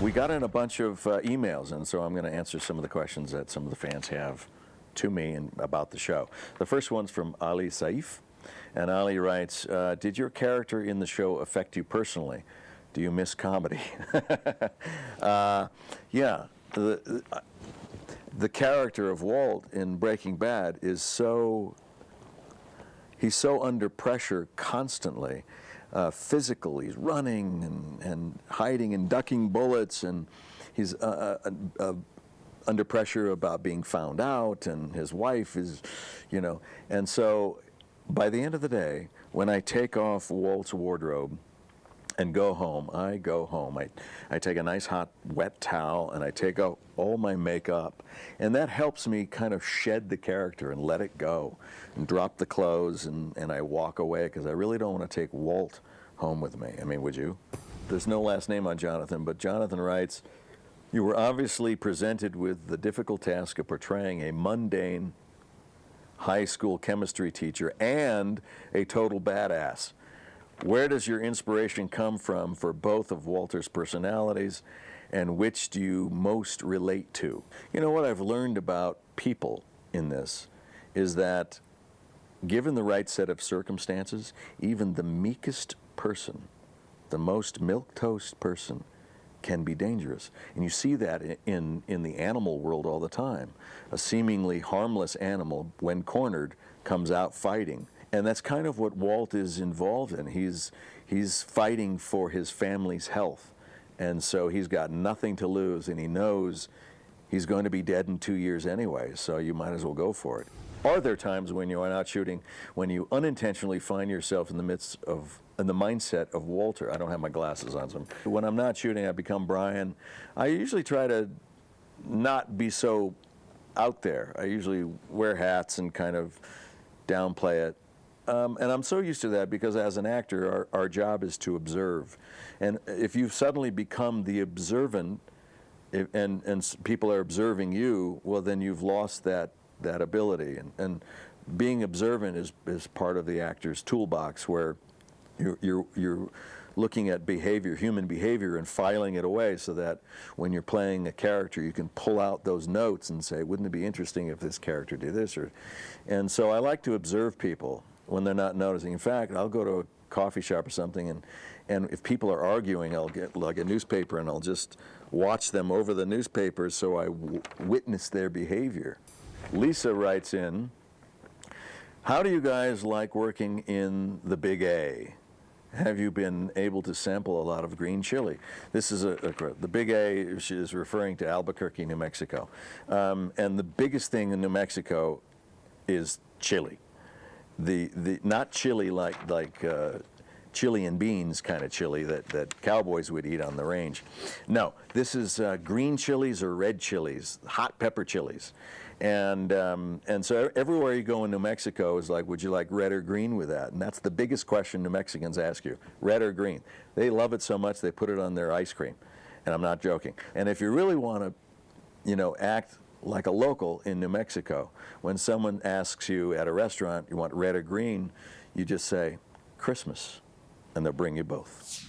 We got in a bunch of emails, and so I'm going to answer some of the questions that some of the fans have to me and about the show. The first one's from Ali Saif, and Ali writes, did your character in the show affect you personally? Do you miss comedy? Yeah, the character of Walt in Breaking Bad is he's so under pressure constantly. Physically, he's running and hiding and ducking bullets, and he's under pressure about being found out, and his wife is, and so by the end of the day, when I take off Walt's wardrobe and go home, I take a nice hot wet towel and I take out all my makeup, and that helps me kind of shed the character and let it go and drop the clothes, and I walk away because I really don't want to take Walt home with me. I mean, would you? There's no last name on Jonathan, but Jonathan writes, you were obviously presented with the difficult task of portraying a mundane high school chemistry teacher and a total badass. Where does your inspiration come from for both of Walter's personalities, and which do you most relate to? You know, what I've learned about people in this is that given the right set of circumstances, even the meekest person, the most milquetoast person, can be dangerous. And you see that in the animal world all the time. A seemingly harmless animal, when cornered, comes out fighting. And that's kind of what Walt is involved in. He's fighting for his family's health. And so he's got nothing to lose, and he knows he's going to be dead in 2 years anyway, so you might as well go for it. Are there times when you are out shooting, when you unintentionally find yourself in the mindset of Walter? I don't have my glasses on, so when I'm not shooting, I become Bryan. I usually try to not be so out there. I usually wear hats and kind of downplay it. And I'm so used to that because as an actor, our job is to observe. And if you suddenly become the observant, and people are observing you, well, then you've lost that ability. And being observant is part of the actor's toolbox, where you're looking at behavior, human behavior, and filing it away so that when you're playing a character, you can pull out those notes and say, wouldn't it be interesting if this character did this? And so I like to observe people when they're not noticing. In fact, I'll go to a coffee shop or something, and if people are arguing, I'll get like a newspaper and I'll just watch them over the newspaper so I witness their behavior. Lisa writes in, how do you guys like working in the Big A? Have you been able to sample a lot of green chili? This is the Big A, she is referring to Albuquerque, New Mexico. And the biggest thing in New Mexico is chili. Not chili like chili and beans kind of chili that cowboys would eat on the range. No, this is green chilies or red chilies, hot pepper chilies. And so everywhere you go in New Mexico is like, would you like red or green with that? And that's the biggest question New Mexicans ask you, red or green. They love it so much they put it on their ice cream. And I'm not joking. And if you really want to, act like a local in New Mexico, when someone asks you at a restaurant, you want red or green, you just say, Christmas, and they'll bring you both.